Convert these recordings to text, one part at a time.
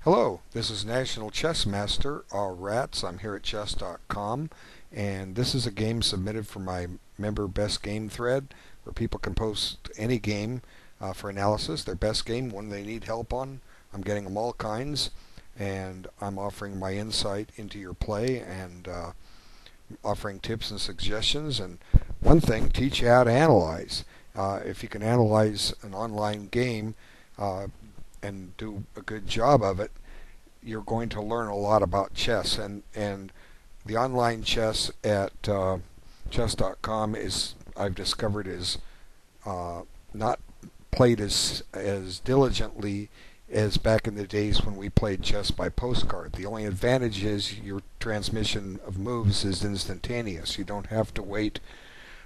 Hello, this is National Chess Master, Rats. I'm here at chess.com, and this is a game submitted for my Member Best Game thread, where people can post any game for analysis, their best game, one they need help on. I'm getting them all kinds, and I'm offering my insight into your play and offering tips and suggestions. And one thing, teach you how to analyze. If you can analyze an online game and do a good job of it, you're going to learn a lot about chess. And the online chess at chess.com is, I've discovered, is not played as diligently as back in the days when we played chess by postcard. The only advantage is your transmission of moves is instantaneous. You don't have to wait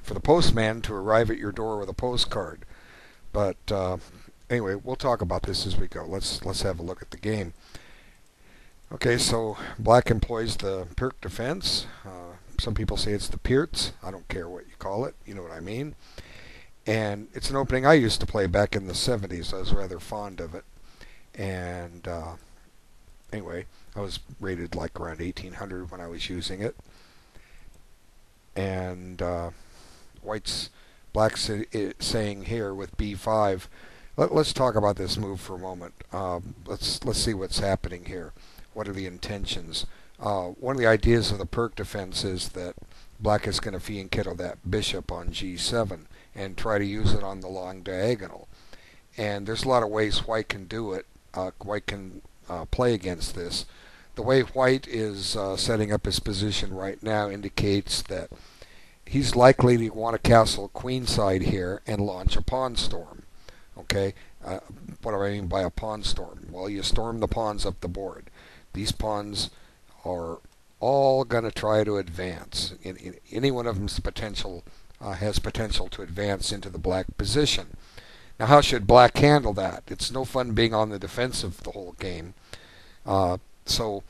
for the postman to arrive at your door with a postcard. But anyway, we'll talk about this as we go. Let's have a look at the game. Okay, so black employs the Pirc defense. Some people say it's the Pirts. I don't care what you call it. You know what I mean. And it's an opening I used to play back in the 70s. I was rather fond of it. And anyway, I was rated like around 1800 when I was using it. And black's saying here with b5. Let's talk about this move for a moment. Let's see what's happening here. What are the intentions? One of the ideas of the Pirc defense is that black is going to fianchetto that bishop on g7 and try to use it on the long diagonal. And there's a lot of ways white can do it. White can play against this. The way white is setting up his position right now indicates that he's likely to want to castle queenside here and launch a pawn storm. Okay, what do I mean by a pawn storm? Well, you storm the pawns up the board. These pawns are all going to try to advance. Any one of them's potential has potential to advance into the black position. Now, how should black handle that? It's no fun being on the defensive the whole game. So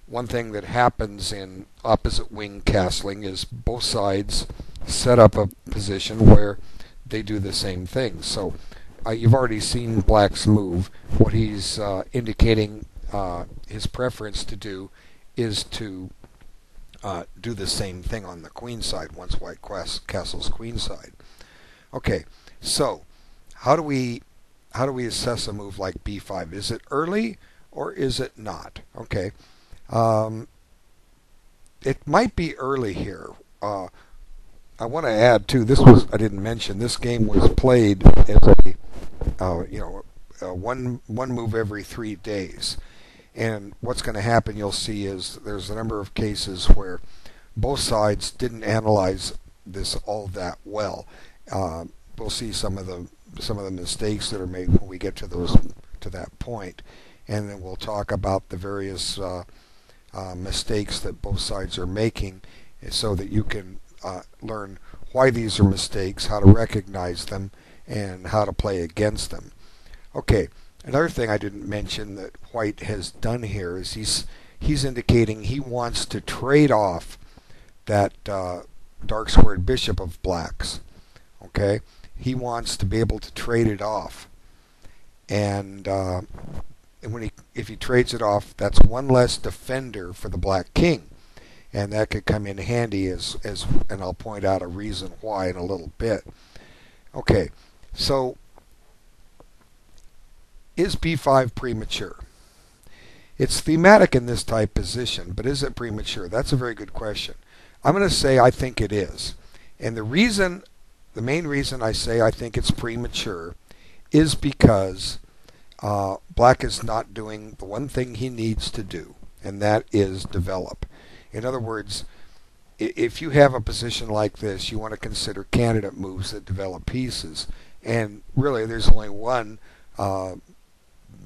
one thing that happens in opposite wing castling is both sides set up a position where they do the same thing. So you've already seen black's move. What he's indicating his preference to do is to do the same thing on the queen side once white castles queen side. Okay, so how do we assess a move like b5? Is it early or is it not? Okay, it might be early here. I want to add too. I didn't mention this game was played as a one move every 3 days. And what's going to happen, you'll see, is there's a number of cases where both sides didn't analyze this all that well. We'll see some of the mistakes that are made when we get to that point, and then we'll talk about the various mistakes that both sides are making, so that you can learn why these are mistakes, how to recognize them, and how to play against them. Okay. Another thing I didn't mention that white has done here is he's indicating he wants to trade off that dark squared bishop of black's. Okay, he wants to be able to trade it off, and if he trades it off, that's one less defender for the black king, and that could come in handy and I'll point out a reason why in a little bit. Okay, so is b5 premature? It's thematic in this type position, but is it premature? That's a very good question. I'm going to say I think it is. And the main reason I say I think it's premature is because black is not doing the one thing he needs to do, and that is develop. In other words, if you have a position like this, you want to consider candidate moves that develop pieces. And really, there's only one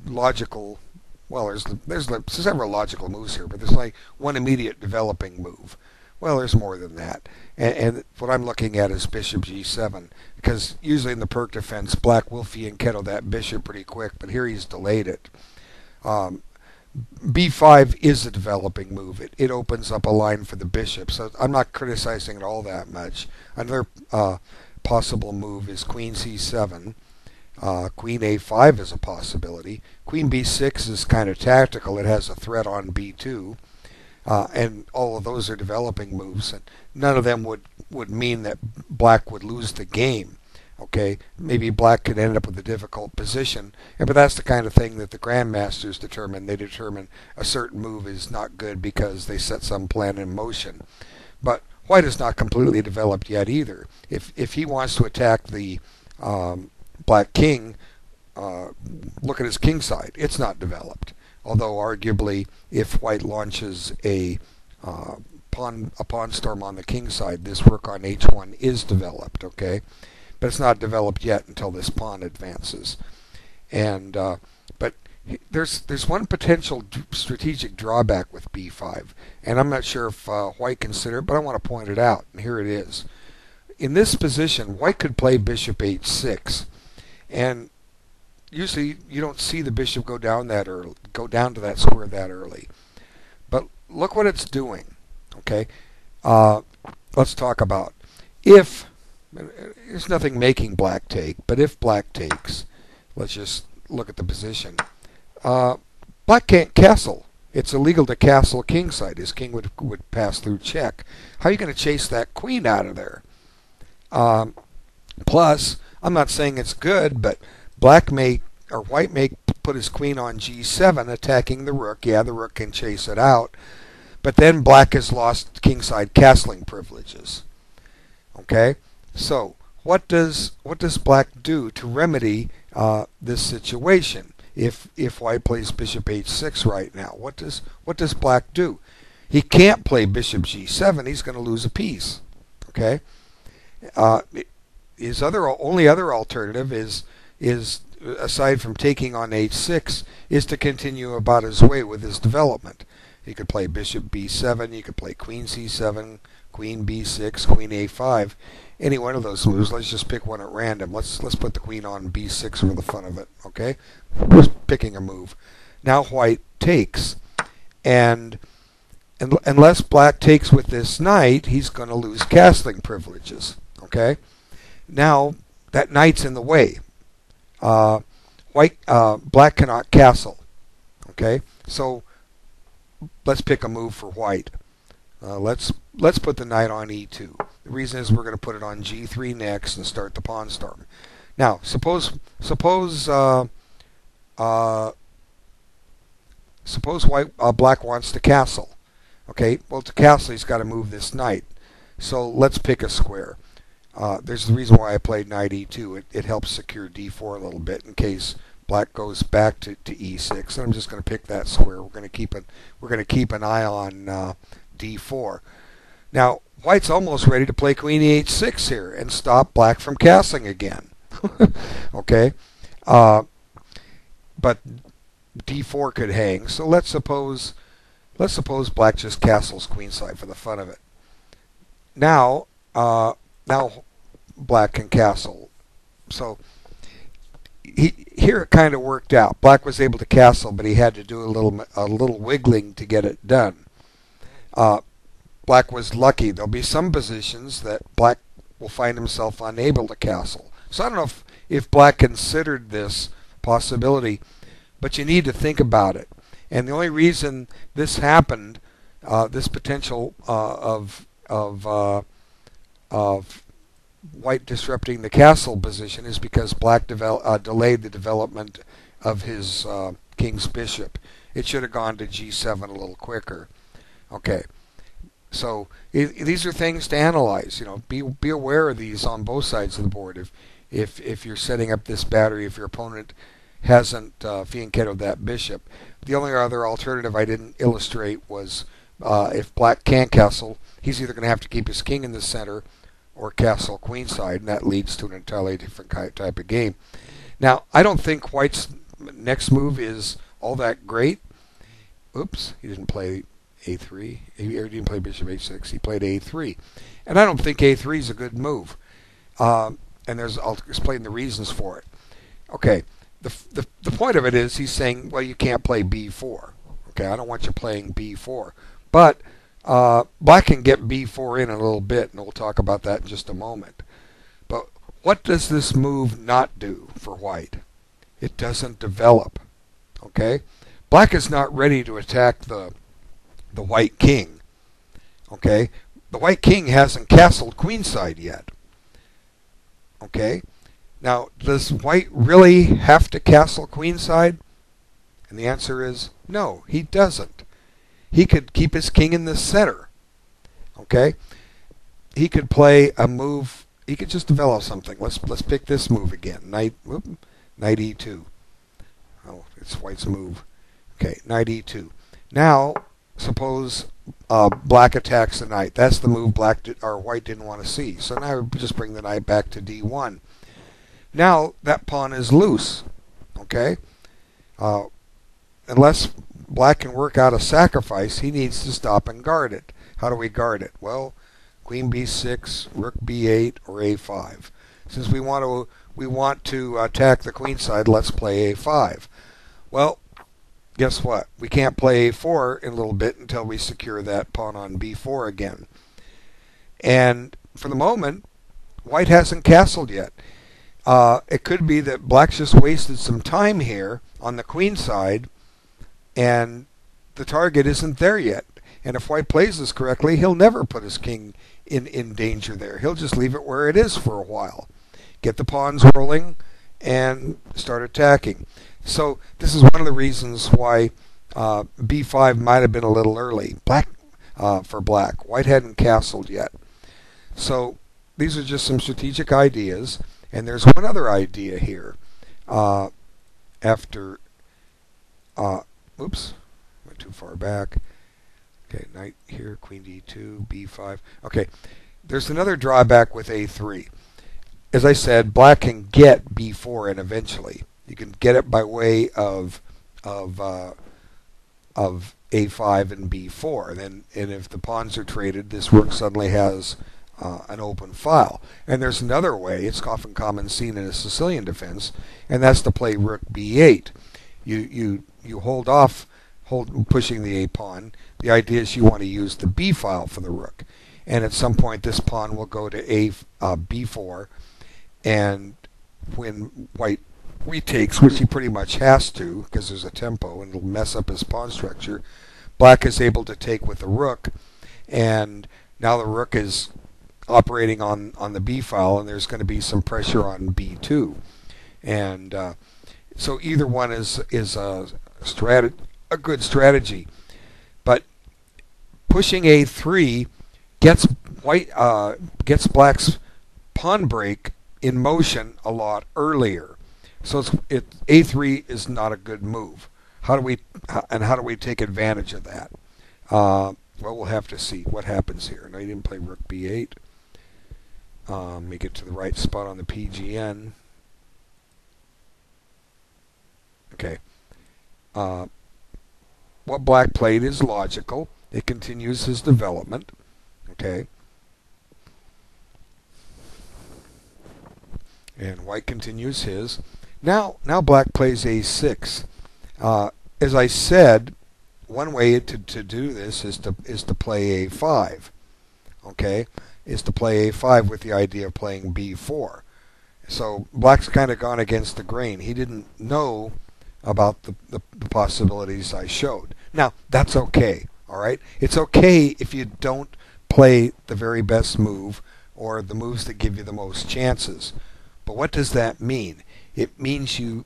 logical, well, there's several logical moves here, but there's like one immediate developing move. Well, there's more than that. And what I'm looking at is bishop g7, because usually in the Pirc defense, black will fianchetto that bishop pretty quick, but here he's delayed it. b5 is a developing move. It opens up a line for the bishop, so I'm not criticizing it all that much. Another possible move is queen c7. Queen a5 is a possibility. Queen b6 is kind of tactical. It has a threat on b2. And all of those are developing moves, and none of them would mean that black would lose the game. Okay, maybe black could end up with a difficult position, but that's the kind of thing that the grandmasters determine. They determine a certain move is not good because they set some plan in motion. But white is not completely developed yet either. If he wants to attack the black king, look at his king side. It's not developed. Although arguably, if white launches a pawn storm on the king side, this rook on h1 is developed. Okay, but it's not developed yet until this pawn advances. And but there's one potential strategic drawback with b5, and I'm not sure if white considered it, but I want to point it out. And here it is. In this position, white could play bishop h6, and usually you don't see the bishop go down to that square that early. But look what it's doing. Okay, let's talk about if there's nothing making black take, but if black takes, let's just look at the position. Black can't castle. It's illegal to castle kingside. His king would pass through check. How are you going to chase that queen out of there? Plus, I'm not saying it's good, but white may put his queen on g7, attacking the rook. Yeah, the rook can chase it out, but then black has lost kingside castling privileges. Okay, so what does black do to remedy this situation? If white plays bishop h6 right now, what does black do? He can't play bishop g7. He's going to lose a piece. Okay, his only other alternative is aside from taking on h6 is to continue about his way with his development. He could play bishop b7. You could play queen c7, queen b6, queen a5. Any one of those moves. Let's just pick one at random. Let's put the queen on b6 for the fun of it. Okay, just picking a move. Now white takes, and unless black takes with this knight, he's going to lose castling privileges. Okay, now that knight's in the way. Black cannot castle. Okay, so let's pick a move for white. Let's put the knight on e2. The reason is we're going to put it on g3 next and start the pawn storm. Now, suppose black wants to castle. Okay, well, to castle he's got to move this knight. So let's pick a square. There's the reason why I played knight e2. It helps secure d4 a little bit in case black goes back to e6. And I'm just going to pick that square. We're going to keep an eye on d4. Now white's almost ready to play queen h6 here and stop black from castling again. Okay, but d4 could hang. So let's suppose black just castles queenside for the fun of it. Now black can castle. So here it kind of worked out. Black was able to castle, but he had to do a little wiggling to get it done. Black was lucky. There'll be some positions that black will find himself unable to castle. So I don't know if black considered this possibility, but you need to think about it. And the only reason this happened, this potential of white disrupting the castle position, is because black delayed the development of his king's bishop. It should have gone to g7 a little quicker. Okay, so these are things to analyze. You know, be aware of these on both sides of the board. If you're setting up this battery, if your opponent hasn't fianchettoed that bishop. The only other alternative I didn't illustrate was if black can't castle, he's either going to have to keep his king in the center or castle queenside, and that leads to an entirely different type of game. Now, I don't think white's next move is all that great. Oops, he didn't play a3. He didn't play bishop h6. He played a3. And I don't think a3 is a good move. And I'll explain the reasons for it. Okay, the point of it is he's saying, well, you can't play b4. Okay, I don't want you playing b4. But black can get b4 in a little bit, and we'll talk about that in just a moment. But What does this move not do for white? It doesn't develop. Okay? Black is not ready to attack the white king. Okay? The white king hasn't castled queenside yet. Okay? Now, does white really have to castle queenside? And the answer is no, he doesn't. He could keep his king in the center. Okay? He could play a move. He could just develop something. Let's pick this move again. Knight e2. Oh, it's white's move. Okay, knight e2. Now, suppose black attacks the knight. That's the move white didn't want to see. So now we just bring the knight back to d1. Now that pawn is loose. Okay? Unless black can work out a sacrifice, he needs to stop and guard it. How do we guard it? Well, queen b6, rook b8, or a5. Since we want to attack the queen side, let's play a5. Well, guess what? We can't play a4 in a little bit until we secure that pawn on b4 again. And for the moment, white hasn't castled yet. It could be that black's just wasted some time here on the queen side, and the target isn't there yet. And if white plays this correctly, he'll never put his king in danger there. He'll just leave it where it is for a while. Get the pawns rolling and start attacking. So this is one of the reasons why b5 might have been a little early for black. White hadn't castled yet. So these are just some strategic ideas. And there's one other idea here. Oops, went too far back. Okay, knight here, queen d2, b5. Okay, there's another drawback with a3. As I said, black can get b4 in eventually. You can get it by way of a5 and b4. And if the pawns are traded, this rook suddenly has an open file. And there's another way, it's often seen in a Sicilian defense, and that's to play rook b8. You hold off pushing the a pawn. The idea is you want to use the b file for the rook, and at some point this pawn will go to b4, and when white retakes, which he pretty much has to because there's a tempo and it'll mess up his pawn structure, black is able to take with the rook, and now the rook is operating on the b file, and there's going to be some pressure on b2, and so either one is a good strategy. But pushing a3 gets black's pawn break in motion a lot earlier. So a3 is not a good move. How do we take advantage of that? Well, we'll have to see what happens here. Now, he didn't play rook b8. Make it to the right spot on the PGN. Okay. What black played is logical. It continues his development. Okay. And white continues his. Now black plays a6. As I said, one way to do this is to play a5. Okay, is to play a5 with the idea of playing b4. So black's kind of gone against the grain. He didn't know about the possibilities I showed. Now, that's okay, all right? It's okay if you don't play the very best move or the moves that give you the most chances. But what does that mean? It means you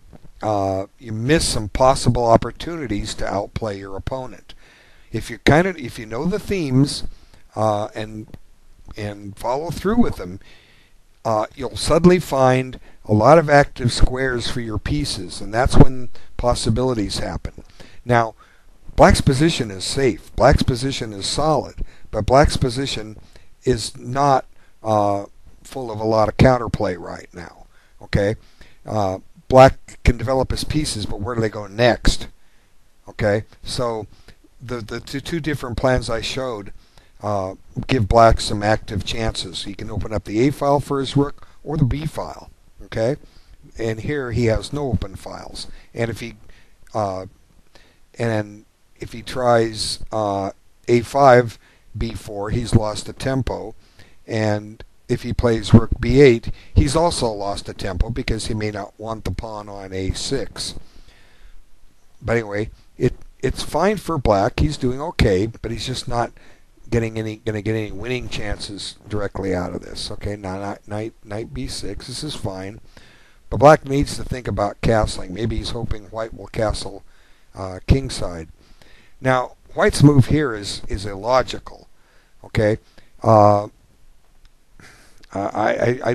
miss some possible opportunities to outplay your opponent. If you know the themes and follow through with them, you'll suddenly find a lot of active squares for your pieces, and that's when possibilities happen. Now, black's position is safe. Black's position is solid, but black's position is not full of a lot of counterplay right now. Okay, black can develop his pieces, but where do they go next? Okay, so the two different plans I showed give black some active chances. He can open up the A file for his rook or the B file. Okay, and here he has no open files. And if he tries A5 B4, he's lost the tempo. And if he plays rook b8, he's also lost a tempo because he may not want the pawn on a6. But anyway, it's fine for black. He's doing okay, but he's just not going to get any winning chances directly out of this. Okay, now knight b6. This is fine, but black needs to think about castling. Maybe he's hoping white will castle kingside. Now white's move here is illogical. Okay, I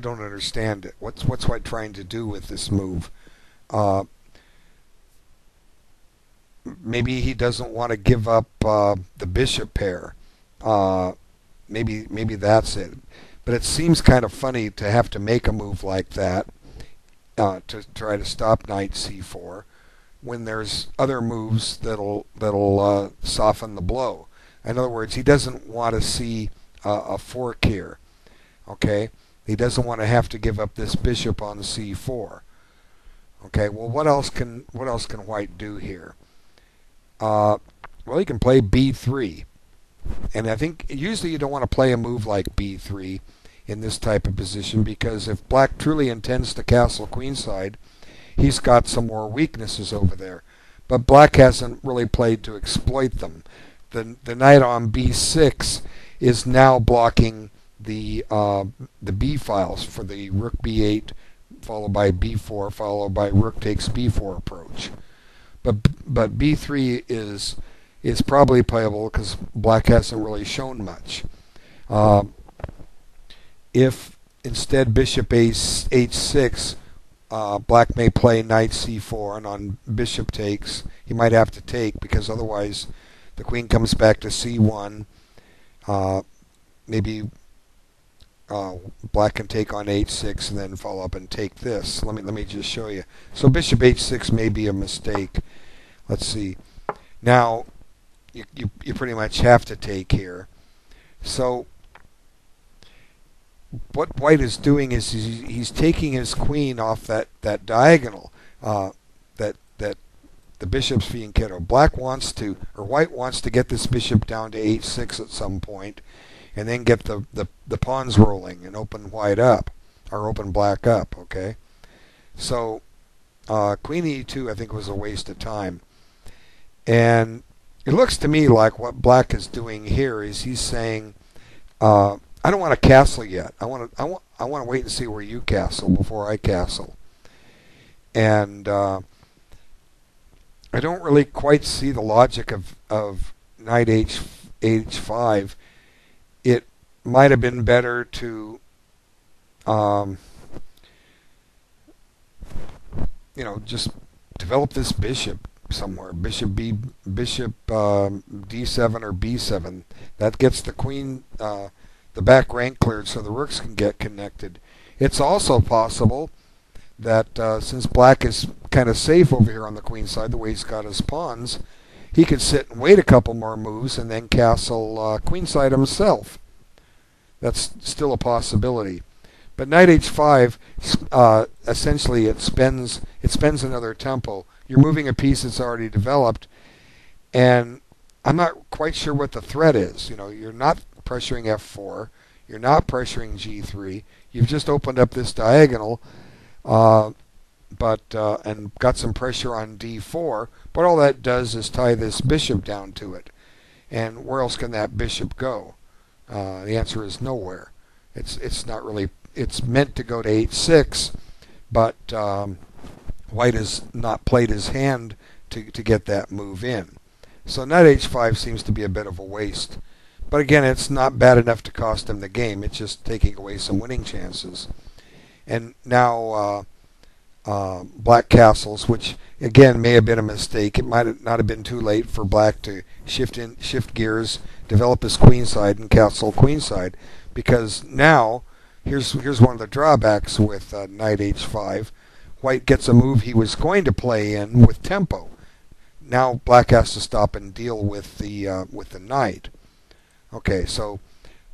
don't understand it. What's white trying to do with this move? Maybe he doesn't want to give up the bishop pair. Maybe that's it. But it seems kind of funny to have to make a move like that to try to stop knight c4 when there's other moves that'll soften the blow. In other words, he doesn't want to see a fork here. Okay, he doesn't want to have to give up this bishop on c4. Okay, well, what else can white do here? Well, he can play b3, and I think usually you don't want to play a move like b3 in this type of position, because if black truly intends to castle queenside, he's got some more weaknesses over there. But black hasn't really played to exploit them. The knight on b6 is now blocking the b files for the rook b8 followed by b4 followed by rook takes b4 approach. But b3 is probably playable because black hasn't really shown much. If instead bishop h6, black may play knight c4, and on bishop takes he might have to take, because otherwise the queen comes back to c1. Maybe black can take on h6 and then follow up and take this. Let me just show you. So bishop h6 may be a mistake. Let's see. Now you pretty much have to take here. So what white is doing is he's taking his queen off that diagonal that the bishop's being kiddo. Black wants to, or white wants to get this bishop down to h6 at some point, and then get the pawns rolling and open white up, or open black up. Okay, so queen e2 I think was a waste of time, and it looks to me like what black is doing here is he's saying, I don't want to castle yet. I want to wait and see where you castle before I castle, and I don't really quite see the logic of knight h5. It might have been better to, just develop this bishop somewhere. Bishop d7 or b7. That gets the queen, the back rank cleared, so the rooks can get connected. It's also possible that since black is kind of safe over here on the queen side, the way he's got his pawns, he could sit and wait a couple more moves and then castle queenside himself. That's still a possibility. But knight h5, essentially it spends another tempo. You're moving a piece that's already developed, and I'm not quite sure what the threat is. You're not pressuring f4, you're not pressuring g3. You've just opened up this diagonal, and got some pressure on d4. But all that does is tie this bishop down to it. And where else can that bishop go? The answer is nowhere. It's not really. It's meant to go to h6, but white has not played his hand to get that move in. So knight h5 seems to be a bit of a waste. But again, it's not bad enough to cost him the game. It's just taking away some winning chances. And now black castles, which again may have been a mistake. It might not have been too late for black to shift gears, develop his queenside, and castle queenside, because now here's one of the drawbacks with knight h5. White gets a move he was going to play in with tempo. Now black has to stop and deal with the knight. Okay, so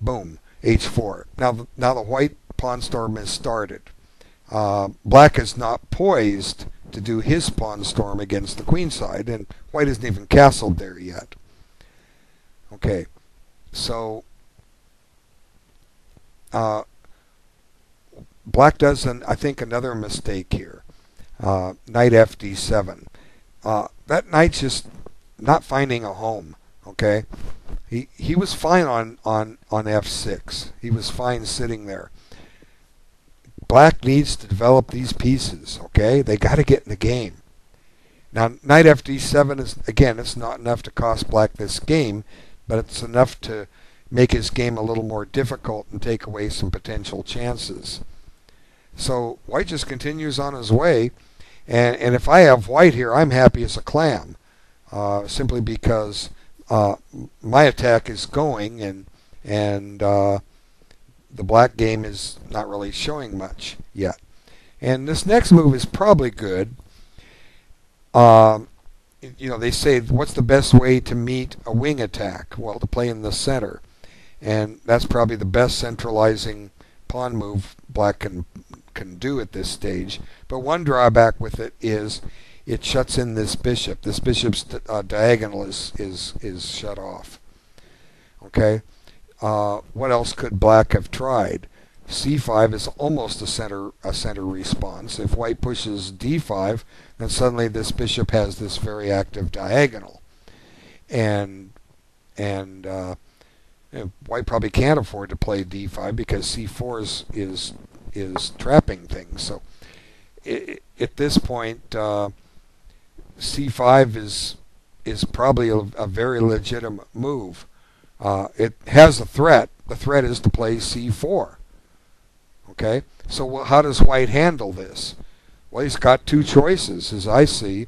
boom, h4. Now the white pawn storm has started. Black is not poised to do his pawn storm against the queenside, and white isn't even castled there yet. Okay, so Black does, I think, another mistake here. Knight FD7. That knight's just not finding a home. Okay, he was fine on F6. He was fine sitting there. Black needs to develop these pieces. Okay, they got to get in the game. Now, Knight FD7 is, again, it's not enough to cost Black this game, but it's enough to make his game a little more difficult and take away some potential chances. So White just continues on his way, and if I have White here, I'm happy as a clam, simply because my attack is going, and the Black game is not really showing much yet. And this next move is probably good. They say, what's the best way to meet a wing attack? Well, to play in the center. And that's probably the best centralizing pawn move Black can do at this stage. But one drawback with it is it shuts in this bishop. This bishop's diagonal is shut off. Okay? What else could Black have tried? C5 is almost a center response. If White pushes D5, then suddenly this bishop has this very active diagonal, and White probably can't afford to play D5 because C4 is trapping things. So at this point, C5 is probably a very legitimate move. It has a threat. The threat is to play C4. Okay, so how does White handle this? Well, he's got two choices, as I see.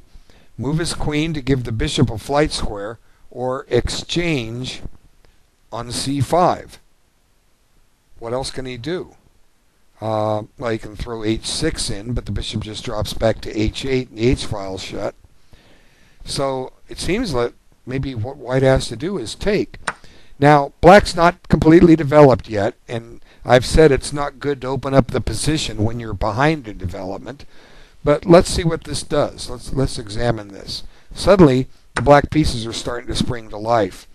Move his queen to give the bishop a flight square, or exchange on C5. What else can he do? Well, he can throw H6 in, but the bishop just drops back to H8 and the H-file's shut. So it seems like maybe what White has to do is take. Now, Black's not completely developed yet, and I've said it's not good to open up the position when you're behind in development. But let's see what this does. Let's examine this. Suddenly, the Black pieces are starting to spring to life.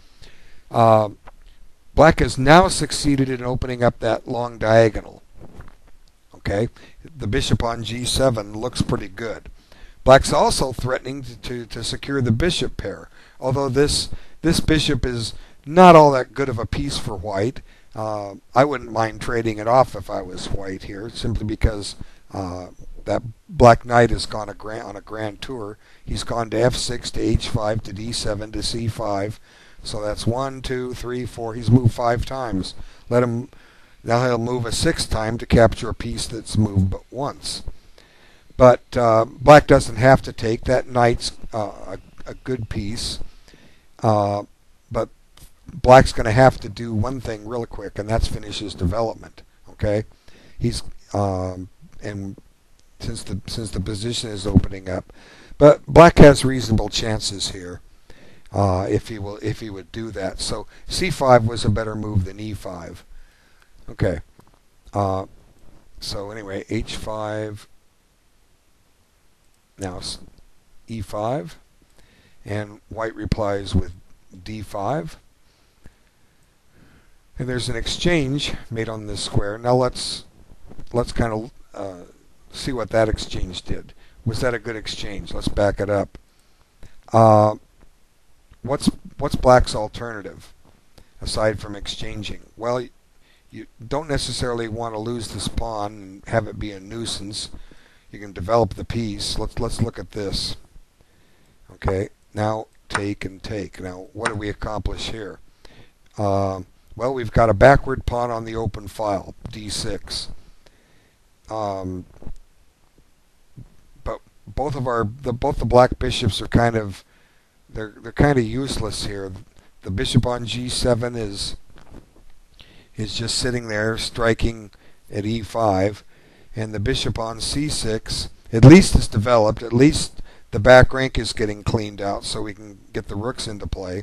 Black has now succeeded in opening up that long diagonal. Okay, the bishop on G7 looks pretty good. Black's also threatening to secure the bishop pair, although this bishop is not all that good of a piece for White. I wouldn't mind trading it off if I was White here, simply because that Black Knight has gone on a grand tour. He's gone to F6, to H5, to D7, to C5. So that's 1, 2, 3, 4. He's moved 5 times. Now he'll move a 6th time to capture a piece that's moved but once. But Black doesn't have to take. That knight's a good piece. But Black's going to have to do one thing real quick, and that's finish his development. Okay, he's and since the position is opening up, but Black has reasonable chances here if he would do that. So C5 was a better move than E5. Okay, so anyway, H5. Now E5, and White replies with D5. And there's an exchange made on this square. Now let's kind of see what that exchange did. Was that a good exchange? Let's back it up. What's Black's alternative aside from exchanging? Well, you don't necessarily want to lose this pawn and have it be a nuisance. You can develop the piece. Let's look at this. Okay, now take and take. Now what do we accomplish here? Well, we've got a backward pawn on the open file, D6. But both the Black bishops are kind of useless here. The bishop on G7 is just sitting there striking at E5, and the bishop on C6 at least is developed. At least the back rank is getting cleaned out, so we can get the rooks into play.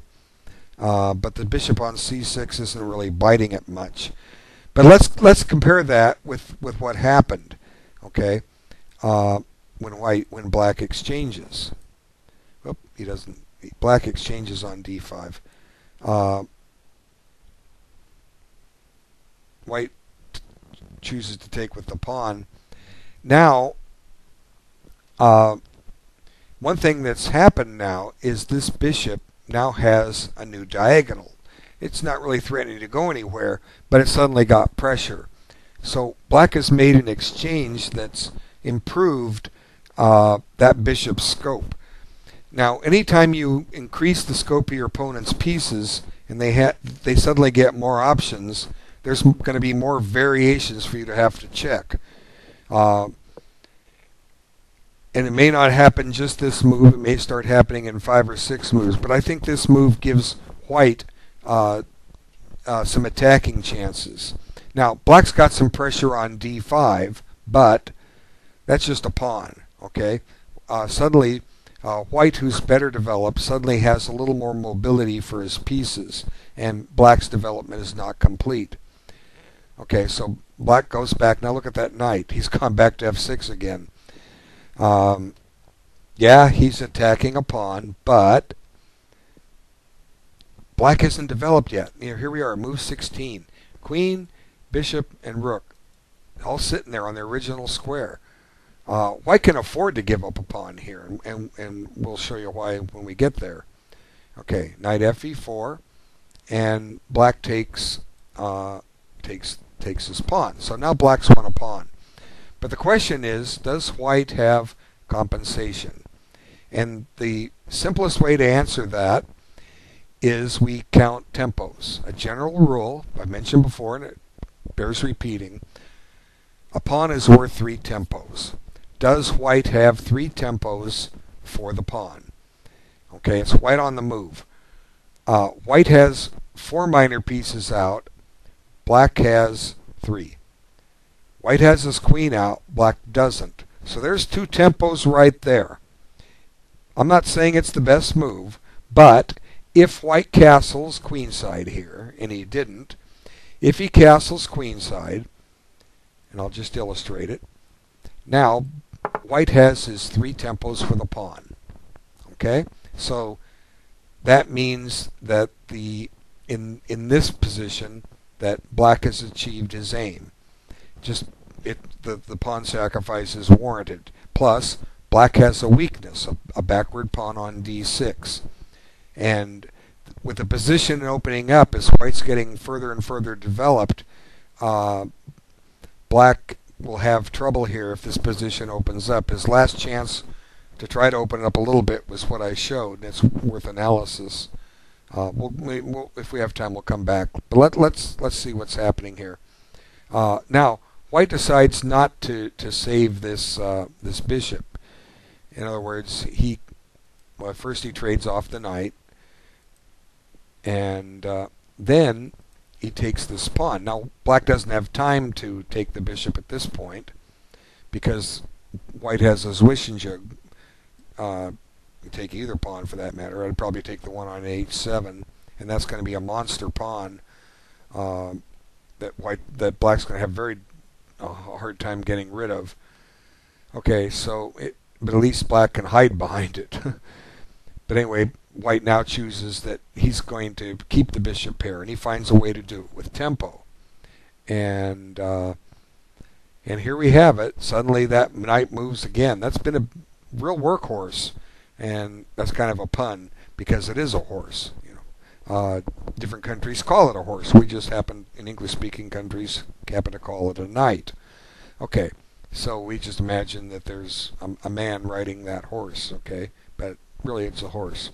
But the bishop on C6 isn't really biting it much. But let's compare that with what happened. Okay, when Black exchanges. Oop, he doesn't. Black exchanges on D5. White chooses to take with the pawn. Now, one thing that's happened now is this bishop now has a new diagonal. It's not really threatening to go anywhere, but it suddenly got pressure. So black has made an exchange that's improved that bishop's scope. Now, anytime you increase the scope of your opponent's pieces and they suddenly get more options, there's going to be more variations for you to have to check. And it may not happen just this move. It may start happening in 5 or 6 moves. But I think this move gives white some attacking chances. Now, black's got some pressure on d5, but that's just a pawn. Okay. Suddenly, white, who's better developed, suddenly has a little more mobility for his pieces, and black's development is not complete. Okay, so black goes back. Now look at that knight. He's gone back to f6 again. Yeah, he's attacking a pawn, but black isn't developed yet. Here we are, move 16. Queen, bishop, and rook, all sitting there on their original square. White can afford to give up a pawn here, and we'll show you why when we get there. Okay, knight fe4, and black takes his pawn. So now black's won a pawn. But the question is, does white have compensation? And the simplest way to answer that is we count tempos. A general rule, I mentioned before, and it bears repeating, a pawn is worth 3 tempos. Does white have 3 tempos for the pawn? Okay, it's white on the move. White has 4 minor pieces out. Black has 3. White has his queen out. Black doesn't. So there's 2 tempos right there. I'm not saying it's the best move, but if white castles queenside here, and he didn't, if he castles queenside, and I'll just illustrate it, now white has his 3 tempos for the pawn. Okay? So that means that in this position that black has achieved his aim. The pawn sacrifice is warranted. Plus, black has a weakness, a backward pawn on d6. And with the position opening up, as white's getting further and further developed, black will have trouble here if this position opens up. His last chance to try to open it up a little bit was what I showed, and it's worth analysis. If we have time, we'll come back. But let's see what's happening here. Now, white decides not to save this bishop. In other words, first he trades off the knight, and then he takes this pawn. Now, black doesn't have time to take the bishop at this point because white has his wishing jug. You take either pawn for that matter. I'd probably take the one on h7, and that's going to be a monster pawn that black's going to have a hard time getting rid of. Okay, but at least black can hide behind it. But anyway, white now chooses that he's going to keep the bishop pair, and he finds a way to do it with tempo. And here we have it. Suddenly that knight moves again. That's been a real workhorse, and that's kind of a pun because it is a horse. Different countries call it a horse. We just happen, in English-speaking countries, happen to call it a knight. Okay, so we just imagine that there's a man riding that horse. Okay, but really it's a horse.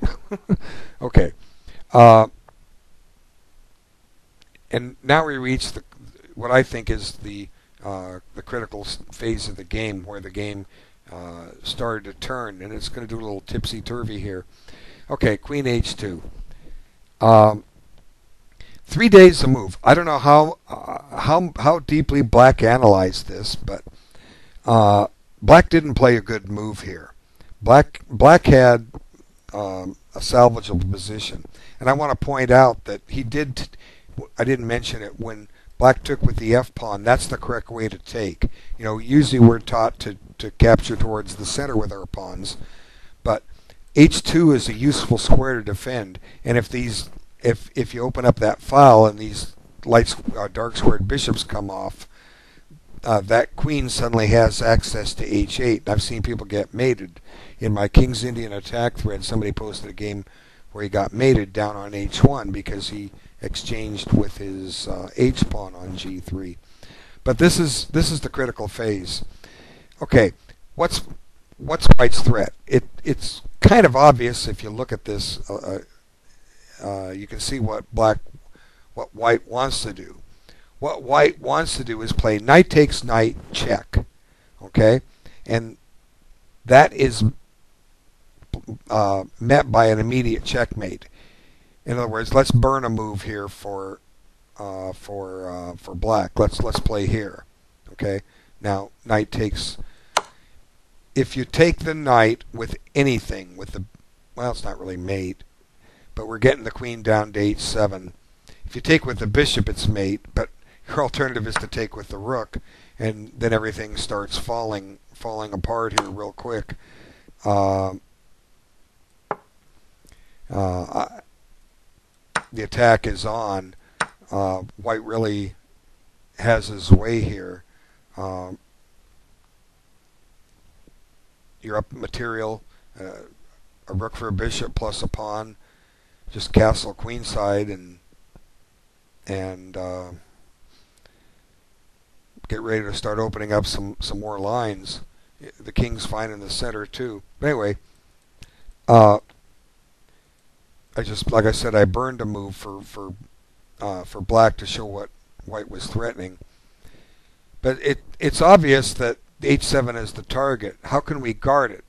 Okay, and now we reach what I think is the critical phase of the game, where the game started to turn, and it's going to do a little tipsy-turvy here. Okay, queen h2. 3 days to move. I don't know how deeply black analyzed this, but black didn't play a good move here. Black had a salvageable position, and I want to point out that he did. I didn't mention it when black took with the f pawn. That's the correct way to take. Usually we're taught to capture towards the center with our pawns, but h2 is a useful square to defend, and if you open up that file and these dark squared bishops come off, that queen suddenly has access to h8. And I've seen people get mated. In my King's Indian attack thread, somebody posted a game where he got mated down on h1 because he exchanged with his h-pawn on g3. But this is the critical phase. Okay, what's White's threat? It's kind of obvious if you look at this. You can see what White wants to do. What White wants to do is play knight takes knight, check. Okay? And that is met by an immediate checkmate. In other words, let's burn a move here for black. Let's play here. Okay? Now, knight takes... If you take the knight with anything, with the... Well, it's not really mate, but we're getting the queen down to h7. If you take with the bishop, it's mate, but your alternative is to take with the rook, and then everything starts falling apart here real quick. The attack is on. White really has his way here. You're up material, a rook for a bishop plus a pawn, just castle queenside and get ready to start opening up some more lines. The king's fine in the center too. But anyway, like I said, I burned a move for black to show what White was threatening. But it's obvious that h7 is the target. How can we guard it?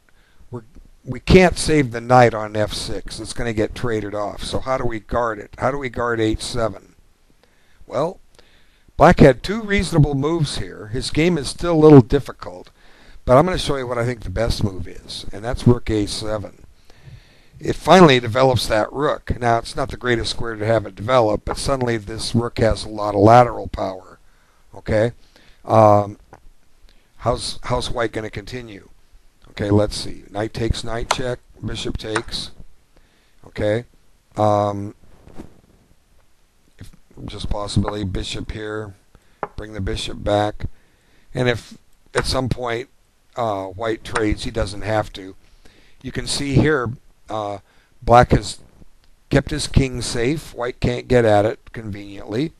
We can't save the knight on f6. It's going to get traded off. So how do we guard it? How do we guard h7? Well, black had two reasonable moves here. His game is still a little difficult, but I'm going to show you what I think the best move is, and that's rook a7. It finally develops that rook. Now, it's not the greatest square to have it develop, but suddenly this rook has a lot of lateral power. Okay? How's White going to continue? Okay, let's see. Knight takes knight check. Bishop takes. Okay. Just possibility bishop here. Bring the bishop back. And if at some point White trades, he doesn't have to. You can see here black has kept his king safe. White can't get at it conveniently.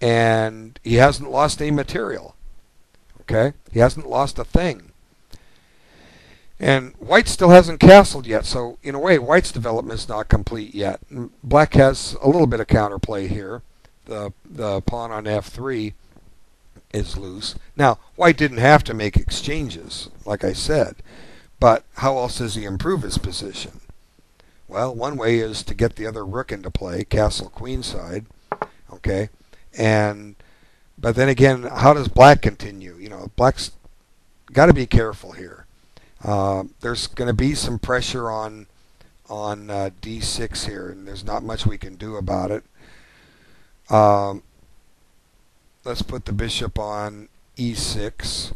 And he hasn't lost any material. Okay? He hasn't lost a thing. And White still hasn't castled yet, so in a way White's development is not complete yet. Black has a little bit of counterplay here. The pawn on f3 is loose. Now, White didn't have to make exchanges, like I said, but how else does he improve his position? Well, one way is to get the other rook into play, castle queenside, okay? But then again, how does black continue? You know, black's got to be careful here. There's going to be some pressure on d6 here, and there's not much we can do about it. Let's put the bishop on e6,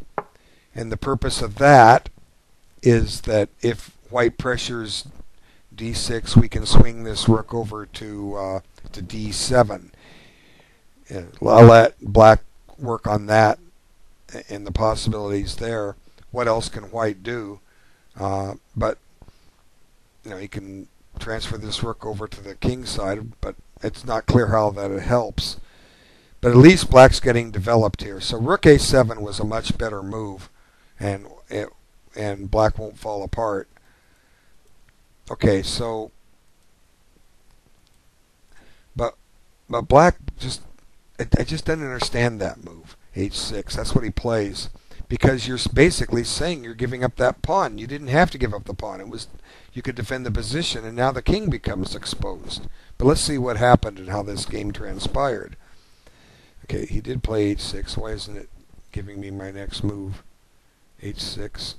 and the purpose of that is that if White pressures d6, we can swing this rook over to d7. I'll let black work on that and the possibilities there. What else can White do? But you know, he can transfer this rook over to the king side, but it's not clear how that it helps. But at least black's getting developed here. So rook a7 was a much better move, and black won't fall apart. Okay, so but black just I just didn't understand that move, h6. That's what he plays, because you're basically saying you're giving up that pawn. You didn't have to give up the pawn. It was, you could defend the position, and now the king becomes exposed. But let's see what happened and how this game transpired. Okay, he did play h6. Why isn't it giving me my next move? h6.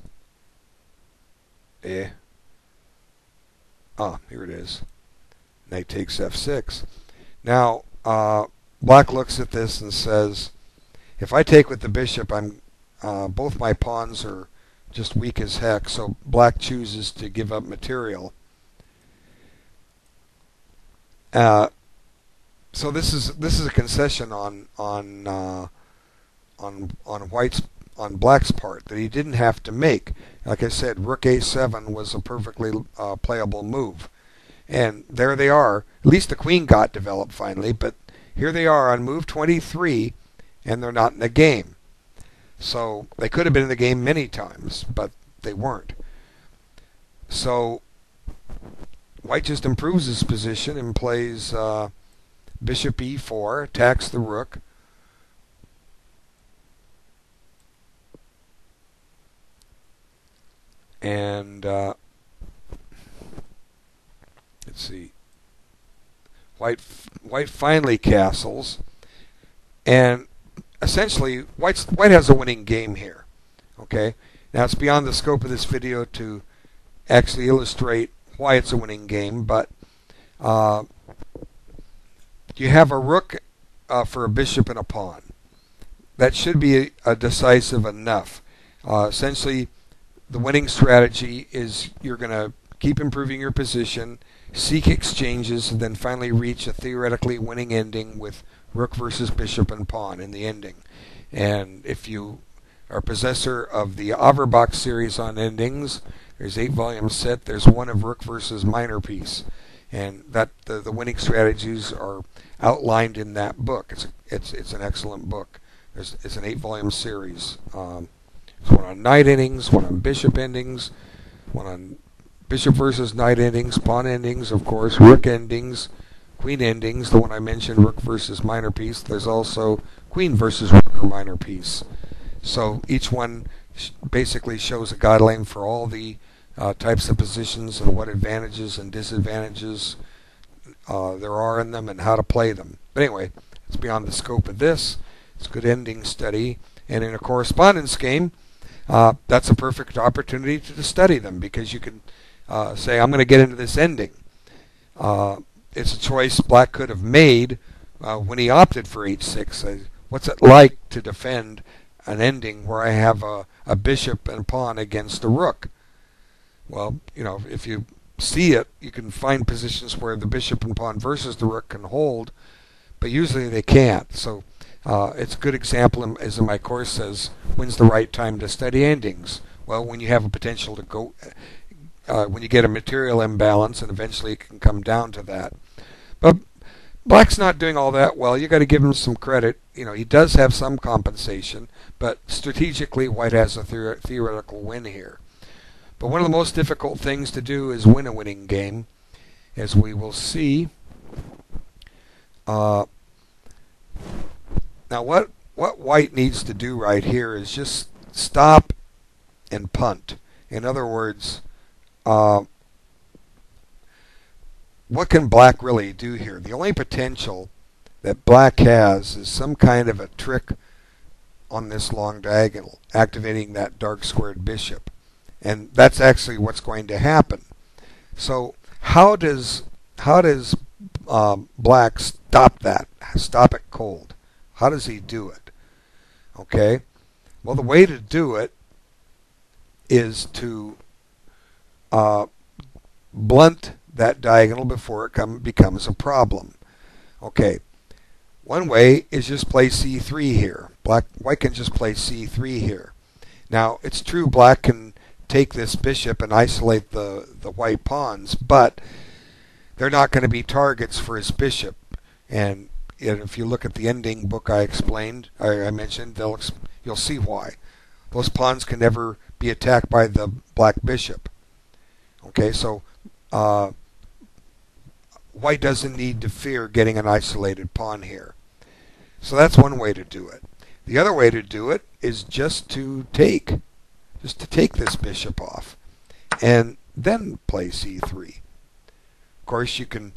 Ah, here it is. Knight takes f6. Now, black looks at this and says, if I take with the bishop, I'm both my pawns are just weak as heck, so black chooses to give up material. So this is a concession on on Black's part that he didn't have to make. Like I said, Rook A7 was a perfectly playable move. And there they are. At least the queen got developed finally, but here they are on move 23, and they're not in the game. So they could have been in the game many times, but they weren't. So White just improves his position and plays bishop e4, attacks the rook. And let's see. White finally castles, and essentially White has a winning game here. Okay, now it's beyond the scope of this video to actually illustrate why it's a winning game, but you have a rook for a bishop and a pawn. That should be decisive enough. Essentially, the winning strategy is you're going to keep improving your position, seek exchanges, and then finally reach a theoretically winning ending with rook versus bishop and pawn in the ending. And if you are possessor of the Averbach series on endings, there's 8 volume set. There's one of rook versus minor piece, and that the winning strategies are outlined in that book. It's an excellent book. It's an 8 volume series. There's one on knight endings, one on bishop endings, one on bishop versus knight endings, pawn endings, of course, rook endings, queen endings, the one I mentioned, rook versus minor piece. There's also queen versus rook or minor piece. So each one basically shows a guideline for all the types of positions and what advantages and disadvantages there are in them and how to play them. But anyway, it's beyond the scope of this. It's good ending study. And in a correspondence game, that's a perfect opportunity to study them, because you can say, I'm going to get into this ending. It's a choice Black could have made when he opted for h6. What's it like to defend an ending where I have a bishop and pawn against a rook? Well, if you see it, you can find positions where the bishop and pawn versus the rook can hold, but usually they can't. So it's a good example, as in my course says, when's the right time to study endings? Well, when you have a potential to go, when you get a material imbalance, and eventually it can come down to that. But Black's not doing all that well. You got to give him some credit. He does have some compensation, but strategically, White has a theoretical win here. But one of the most difficult things to do is win a winning game, as we will see. Now, what White needs to do right here is just stop and punt. In other words, what can Black really do here? The only potential that Black has is some kind of a trick on this long diagonal, activating that dark squared bishop. And that's actually what's going to happen. So how does Black stop that? Stop it cold? How does he do it? Okay. Well, the way to do it is to blunt that diagonal before it becomes a problem. Okay. One way is just play c3 here. White can just play c3 here. Now, it's true Black can take this bishop and isolate the white pawns, but they're not going to be targets for his bishop. And if you look at the ending book I mentioned, you'll see why. Those pawns can never be attacked by the Black bishop. Okay, so White doesn't need to fear getting an isolated pawn here. So that's one way to do it. The other way to do it is just to take this bishop off, and then play c3. Of course, you can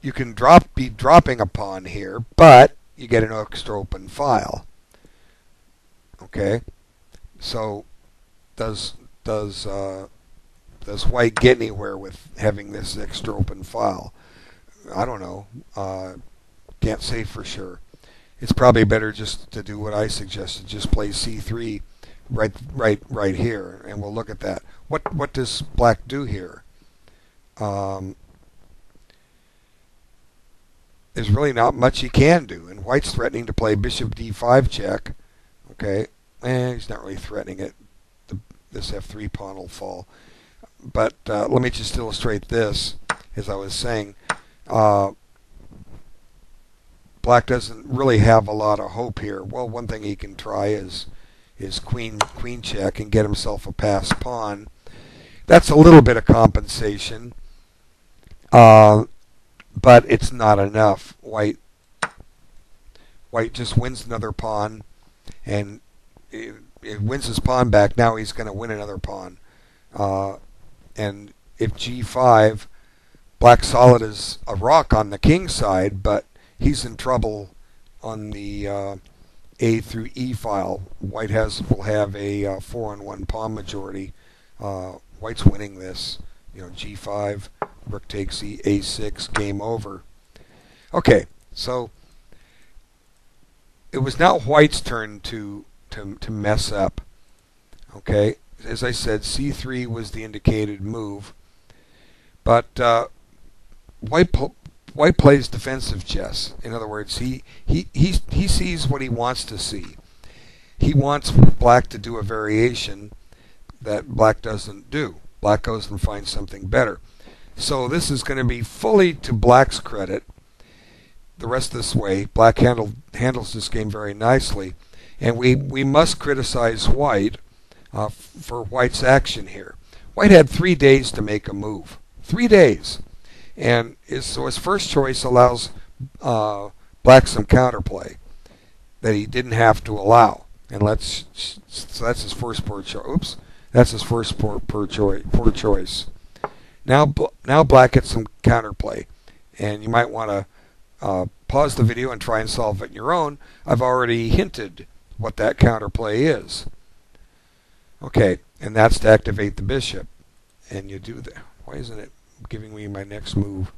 be dropping a pawn here, but you get an extra open file. Okay, so does White get anywhere with having this extra open file? I don't know. Can't say for sure. It's probably better just to do what I suggested. Just play c3 right here, and we'll look at that. What does Black do here? There's really not much he can do, and White's threatening to play bishop d5 check. Okay, and he's not really threatening it. This f3 pawn will fall. But let me just illustrate this. As I was saying, Black doesn't really have a lot of hope here. Well, one thing he can try is queen check and get himself a passed pawn. That's a little bit of compensation, but it's not enough. White just wins another pawn, and it wins his pawn back. Now he's going to win another pawn. And if g5, Black's solid as a rock on the king side, but he's in trouble on the A through E file. White will have a 4-on-1 pawn majority. White's winning this. G5, rook takes A6, game over. Okay, so it was now White's turn to mess up. Okay, as I said, C3 was the indicated move, but White plays defensive chess. In other words, he sees what he wants to see. He wants Black to do a variation that Black doesn't do. Black goes and finds something better. So this is going to be fully to Black's credit. The rest of this way, Black handles this game very nicely, and we must criticize White for White's action here. White had 3 days to make a move. 3 days. And so his first choice allows Black some counterplay that he didn't have to allow. And so that's his first poor choice. Oops, that's his first poor choice. Now Black gets some counterplay, and you might want to pause the video and try and solve it on your own. I've already hinted what that counterplay is. Okay, and that's to activate the bishop, and you do that. Why isn't it giving me my next move?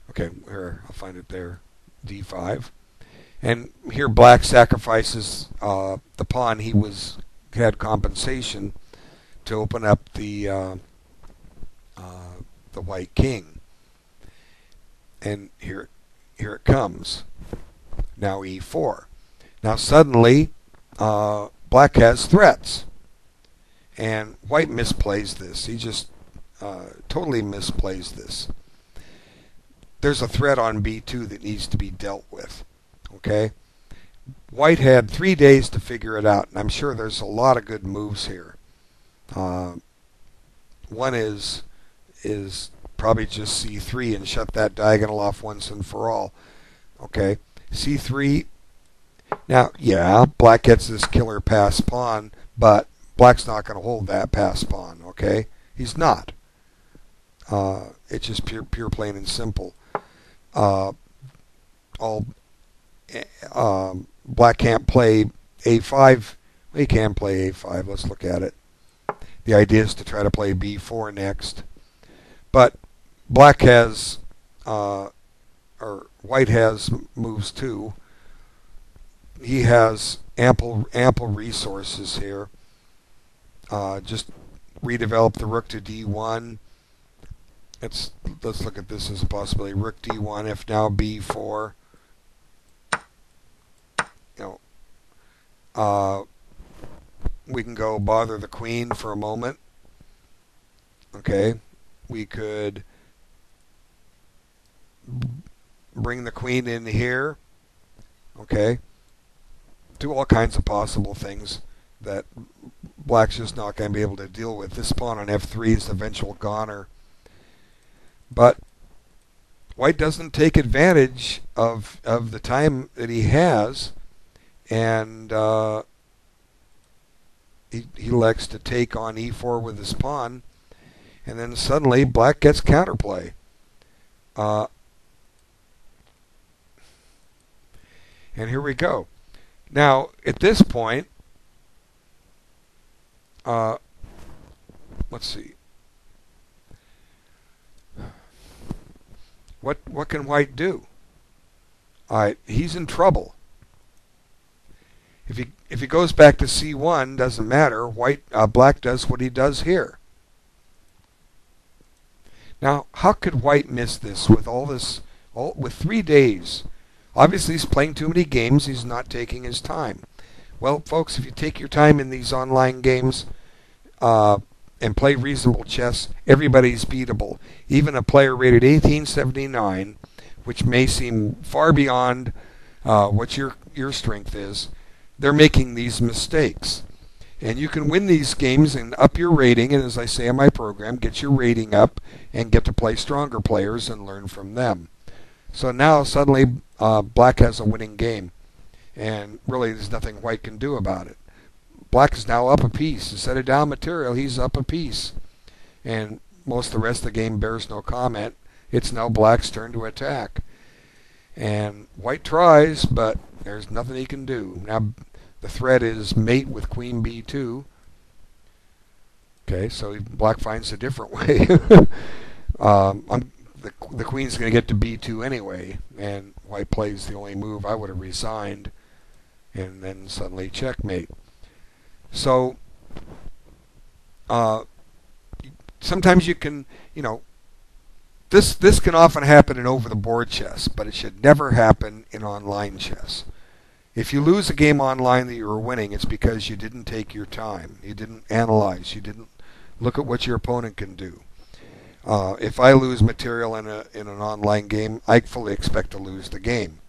Okay, here, I'll find it there. D5. And here Black sacrifices the pawn. He had compensation to open up the White king. And here it comes. Now E4. Now suddenly Black has threats, and White misplays this. He just totally misplays this. There's a threat on B2 that needs to be dealt with. Okay, White had 3 days to figure it out, and I'm sure there's a lot of good moves here. One is probably just C3 and shut that diagonal off once and for all. Okay, C3. Now, yeah, Black gets this killer pass pawn, but Black's not going to hold that pass pawn. Okay, he's not. It's just pure plain and simple. Black can't play A5. He can play A5. Let's look at it. The idea is to try to play B4 next. But Black has, or White has moves too. He has ample resources here. Just redevelop the rook to D1. Let's look at this as a possibility. Rook D1. If now B4. We can go bother the queen for a moment. Okay, we could bring the queen in here. Okay, do all kinds of possible things that Black's just not going to be able to deal with. This pawn on F3 is the eventual goner. But White doesn't take advantage of the time that he has, and he elects to take on E4 with his pawn, and then suddenly Black gets counterplay. And here we go. Now, at this point, let's see. What can White do? All right, he's in trouble. If he goes back to C1, doesn't matter. Black does what he does here. Now, how could White miss this with with 3 days? Obviously, he's playing too many games. He's not taking his time. Well, folks, if you take your time in these online games and play reasonable chess, everybody's beatable. Even a player rated 1879, which may seem far beyond what your strength is, they're making these mistakes. And you can win these games and up your rating, and as I say in my program, get your rating up and get to play stronger players and learn from them. So now suddenly Black has a winning game, and really there's nothing White can do about it. Black is now up a piece. Instead of down material, he's up a piece. And most of the rest of the game bears no comment. It's now Black's turn to attack. And White tries, but there's nothing he can do. Now the threat is mate with Queen B2. Okay, so Black finds a different way. The Queen's going to get to B2 anyway, and White plays the only move. I would have resigned, and then suddenly checkmate. So sometimes you can, this can often happen in over-the-board chess, but it should never happen in online chess. If you lose a game online that you were winning, it's because you didn't take your time. You didn't analyze. You didn't look at what your opponent can do. If I lose material in an online game, I fully expect to lose the game.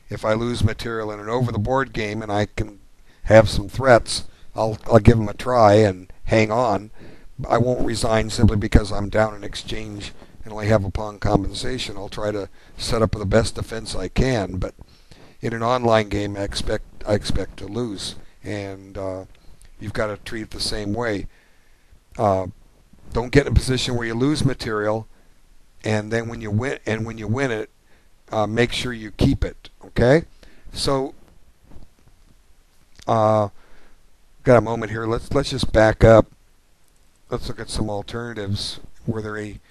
If I lose material in an over-the-board game and I can have some threats, I'll give them a try and hang on. I won't resign simply because I'm down in exchange and only have a pawn compensation. I'll try to set up the best defense I can, but in an online game, I expect to lose, and you've got to treat it the same way. Don't get in a position where you lose material, and then when you win it, make sure you keep it. Okay, so got a moment here. Let's just back up. Let's look at some alternatives. Were there any?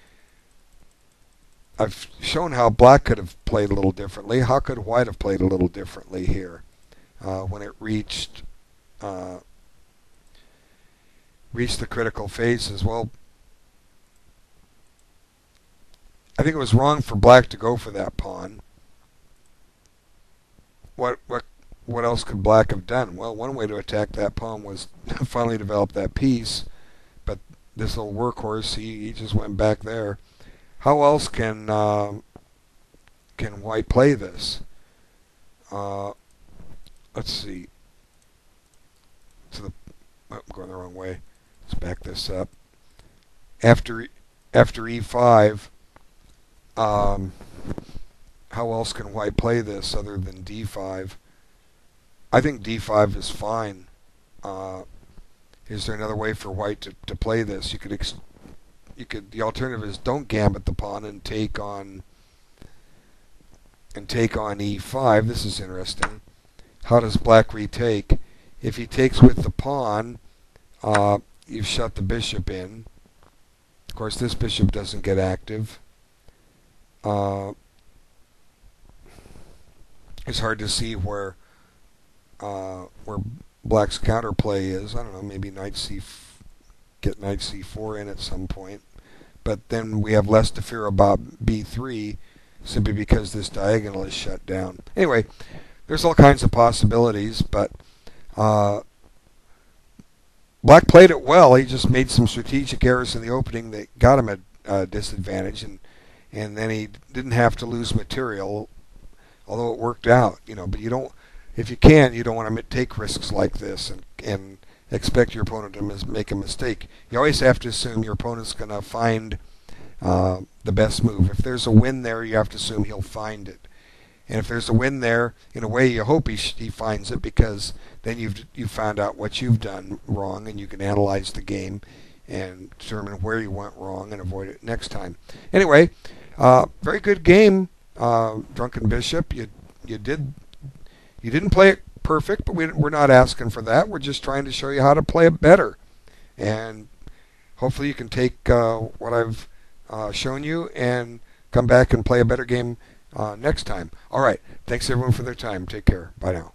I've shown how Black could have played a little differently. How could White have played a little differently here when it reached the critical phases? Well, I think it was wrong for Black to go for that pawn. What else could Black have done? Well, one way to attack that pawn was finally develop that piece, but this little workhorse, he just went back there. How else can White play this? Let's see. I'm going the wrong way. Let's back this up. After E5, how else can White play this other than D5? I think D5 is fine. Is there another way for White to play this? The alternative is don't gambit the pawn and take on E5. This is interesting. How does Black retake? If he takes with the pawn, you've shut the bishop in. Of course, this bishop doesn't get active. It's hard to see where Black's counterplay is. I don't know. Maybe get knight c4 in at some point. But then we have less to fear about b3 simply because this diagonal is shut down. Anyway, there's all kinds of possibilities, but Black played it well. He just made some strategic errors in the opening that got him a disadvantage, and then he didn't have to lose material, although it worked out. But you don't, if you can, you don't want to take risks like this and expect your opponent to make a mistake. You always have to assume your opponent's going to find the best move. If there's a win there, you have to assume he'll find it. And if there's a win there, in a way you hope he finds it, because then you've found out what you've done wrong, and you can analyze the game and determine where you went wrong and avoid it next time. Anyway, very good game, Drunken Bishop. You didn't play it perfect, but we're not asking for that. We're just trying to show you how to play it better, and hopefully you can take what I've shown you and come back and play a better game next time. All right. Thanks everyone for their time. Take care. Bye now.